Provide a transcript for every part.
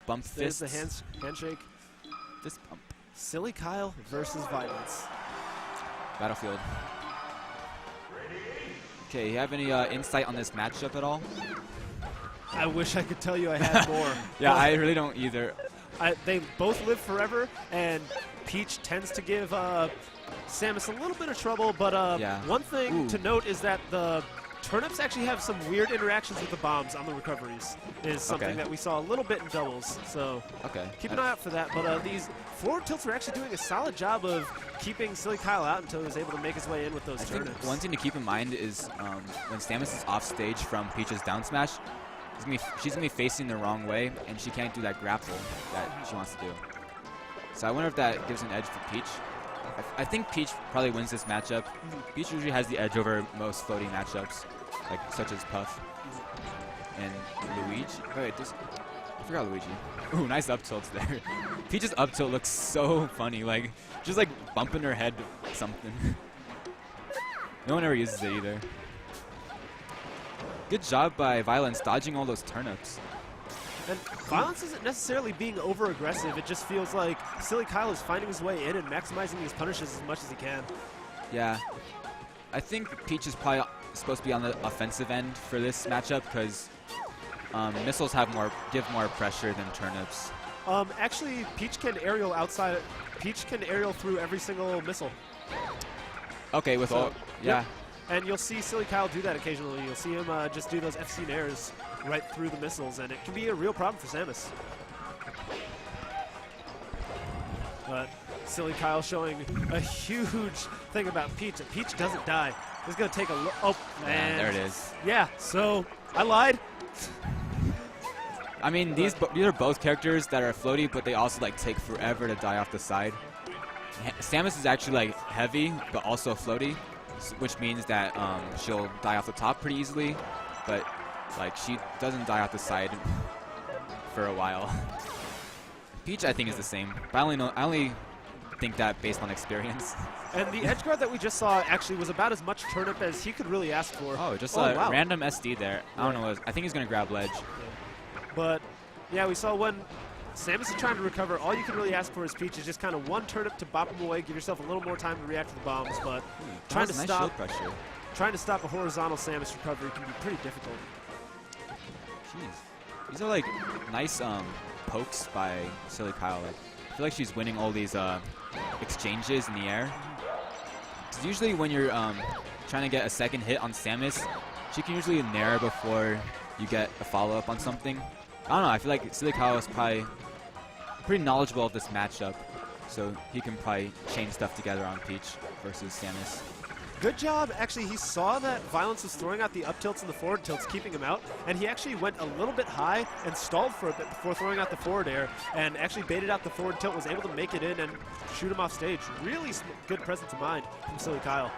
bump There's fists. the handshake. Fist bump. Silly Kyle versus Violence. Battlefield. Okay, you have any insight on this matchup at all? I wish I could tell you I had more. Yeah, I really don't either. They both live forever, and Peach tends to give Samus a little bit of trouble, but Yeah. one thing to note is that the turnips actually have some weird interactions with the bombs on the recoveries, is something that we saw a little bit in doubles, so keep an eye out for that. But these forward tilts were actually doing a solid job of keeping Silly Kyle out until he was able to make his way in with those turnips. Think one thing to keep in mind is when Samus is off stage from Peach's down smash, she's going to be facing the wrong way, and she can't do that grapple that she wants to do. So I wonder if that gives an edge for Peach. I think Peach probably wins this matchup. Peach usually has the edge over most floating matchups, like such as Puff and Luigi. Wait, I forgot Luigi. Ooh, nice up tilts there. Peach's up tilt looks so funny, like just like bumping her head to something. No one ever uses it either. Good job by Violence dodging all those turnips. And Violence isn't necessarily being over-aggressive. It just feels like Silly Kyle is finding his way in and maximizing his punishes as much as he can. Yeah. I think Peach is probably supposed to be on the offensive end for this matchup because missiles give more pressure than turnips. Actually, Peach can aerial outside. Peach can aerial through every single missile. Okay, with all... Yeah. Yep. And you'll see Silly Kyle do that occasionally. You'll see him just do those FC nairs right through the missiles, and it can be a real problem for Samus. But Silly Kyle showing a huge thing about Peach. Peach doesn't die. It's going to take a look. Oh, man. There it is. Yeah, so I lied. I mean, these are both characters that are floaty, but they also like take forever to die off the side. Samus is actually like heavy, but also floaty, which means that she'll die off the top pretty easily, but like she doesn't die off the side for a while. Peach, I think, is the same, but I only think that based on experience. And the edge guard that we just saw actually was about as much turnip as he could really ask for. Oh, just a random SD there. I don't know. I think he's going to grab ledge. But, yeah, we saw when Samus is trying to recover, all you can really ask for is Peach is just kind of one turnip to bop him away, give yourself a little more time to react to the bombs, but trying to stop a horizontal Samus recovery can be pretty difficult. Jeez. These are like nice pokes by Silly Kyle. Like, I feel like she's winning all these exchanges in the air. Because usually when you're trying to get a second hit on Samus, she can usually nair before you get a follow-up on something. I don't know, I feel like Silly Kyle is probably pretty knowledgeable of this matchup, so he can probably chain stuff together on Peach versus Samus. Good job. Actually, he saw that Violence was throwing out the up tilts and the forward tilts, keeping him out, and he actually went a little bit high and stalled for a bit before throwing out the forward air, and actually baited out the forward tilt, was able to make it in and shoot him off stage. Really good presence of mind from Silly Kyle.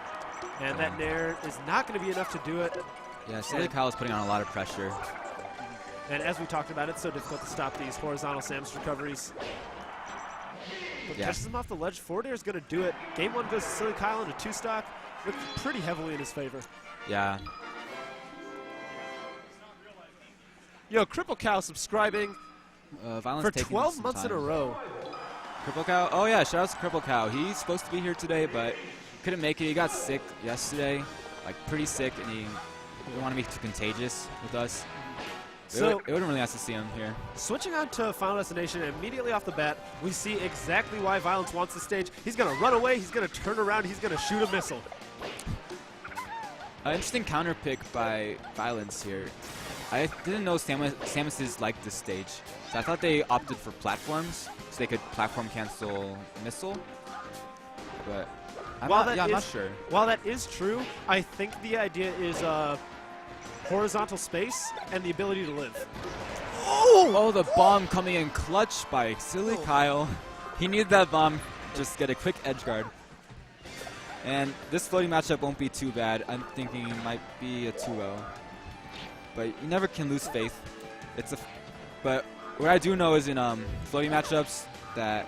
And that nair is not going to be enough to do it. Yeah, Silly Kyle is putting on a lot of pressure. And as we talked about, it's so difficult to stop these horizontal Samus recoveries. But catches him off the ledge. Forward air is going to do it. Game one goes to Silly Kyle into two stock. Looked pretty heavily in his favor. Yeah. Yo, Cripple Cow subscribing for 12 months in a row. Cripple Cow? Oh yeah, shout out to Cripple Cow. He's supposed to be here today, but couldn't make it. He got sick yesterday, like pretty sick, and he didn't want to be too contagious with us. So it would really nice to see him here. Switching on to Final Destination, immediately off the bat, we see exactly why Violence wants the stage. He's going to run away, he's going to turn around, he's going to shoot a missile. Interesting counter pick by Violence here. I didn't know Samus liked this stage. So I thought they opted for platforms, so they could platform cancel missile. But I'm not sure. While that is true, I think the idea is horizontal space and the ability to live. Oh, the bomb coming in clutch by Silly Kyle. He needed that bomb, just get a quick edge guard. And this floating matchup won't be too bad. I'm thinking it might be a 2-0. But you never can lose faith. But what I do know is in floating matchups that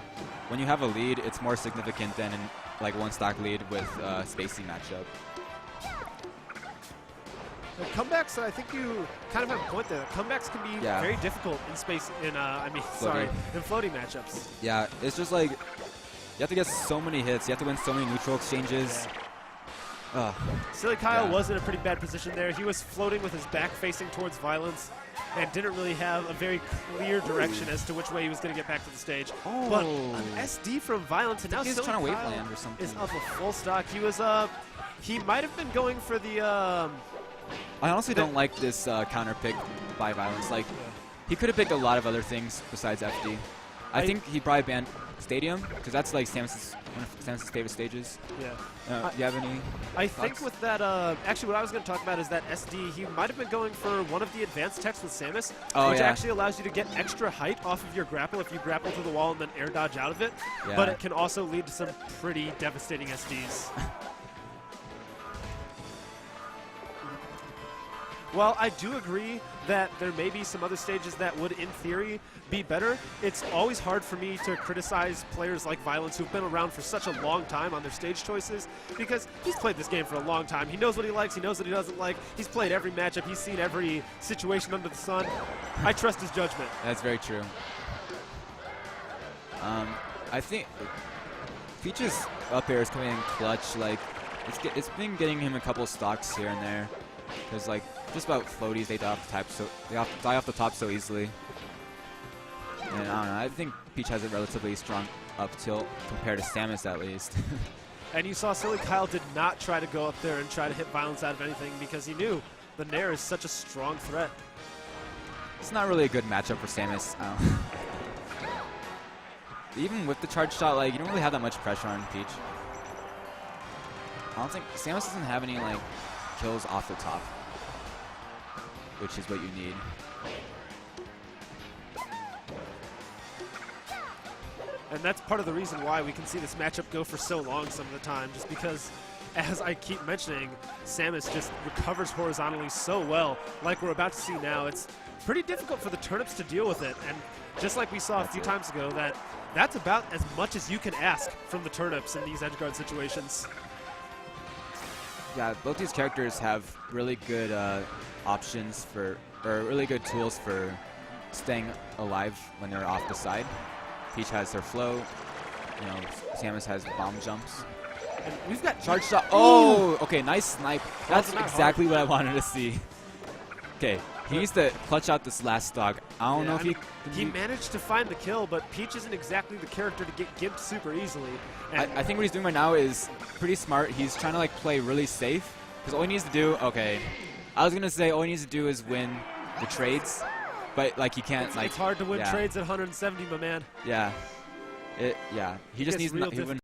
when you have a lead, it's more significant than in like one stock lead with a spacing matchup. The comebacks, I think you kind of have a point there. Comebacks can be very difficult in space, in in floating matchups. Yeah, it's just like, you have to get so many hits. You have to win so many neutral exchanges. Silly Kyle was in a pretty bad position there. He was floating with his back facing towards Violence and didn't really have a very clear direction as to which way he was going to get back to the stage. But an SD from Violence, and now he's Silly trying to Kyle waveland or something. is up a full stock. He was he might have been going for the I honestly don't like this counter pick by Violence. Like, he could have picked a lot of other things besides FD. I think he probably banned Stadium, because that's like one of Samus's favorite stages. Yeah. Do you have any I thoughts? think with that, actually what I was going to talk about is that SD, he might have been going for one of the advanced techs with Samus, which actually allows you to get extra height off of your grapple if you grapple to the wall and then air dodge out of it. Yeah. But it can also lead to some pretty devastating SDs. While I do agree that there may be some other stages that would, in theory, be better, it's always hard for me to criticize players like Violence who've been around for such a long time on their stage choices, because he's played this game for a long time. He knows what he likes, he knows what he doesn't like. He's played every matchup, he's seen every situation under the sun. I trust his judgment. That's very true. I think Peach's up air is coming in clutch. Like, it's been getting him a couple stocks here and there, because like just about floaties they die off the top so easily. And I don't know. I think Peach has a relatively strong up tilt compared to Samus at least. And you saw Silly Kyle did not try to go up there and try to hit Violence out of anything because he knew the Nair is such a strong threat. It's not really a good matchup for Samus. Even with the charge shot, like, you don't really have that much pressure on Peach. I don't think Samus doesn't have any like kills off the top, which is what you need. And that's part of the reason why we can see this matchup go for so long some of the time, just because, as I keep mentioning, Samus just recovers horizontally so well, like we're about to see now. It's pretty difficult for the turnips to deal with it, and just like we saw a few times ago, that's about as much as you can ask from the turnips in these edgeguard situations. Yeah, both these characters have really good options for, or really good tools for staying alive when they're off the side. Peach has her flow, you know, Samus has bomb jumps. And we've got charge shot. Oh, okay, nice snipe. That's exactly what I wanted to see. Okay, he needs to clutch out this last stock. I don't know if he managed to find the kill, but Peach isn't exactly the character to get gimped super easily. I think what he's doing right now is pretty smart. He's trying to like play really safe, because all he needs to do, I was gonna say all he needs to do is win the trades, but like he can't. Like, it's hard to win trades at 170, my man. Yeah, he just needs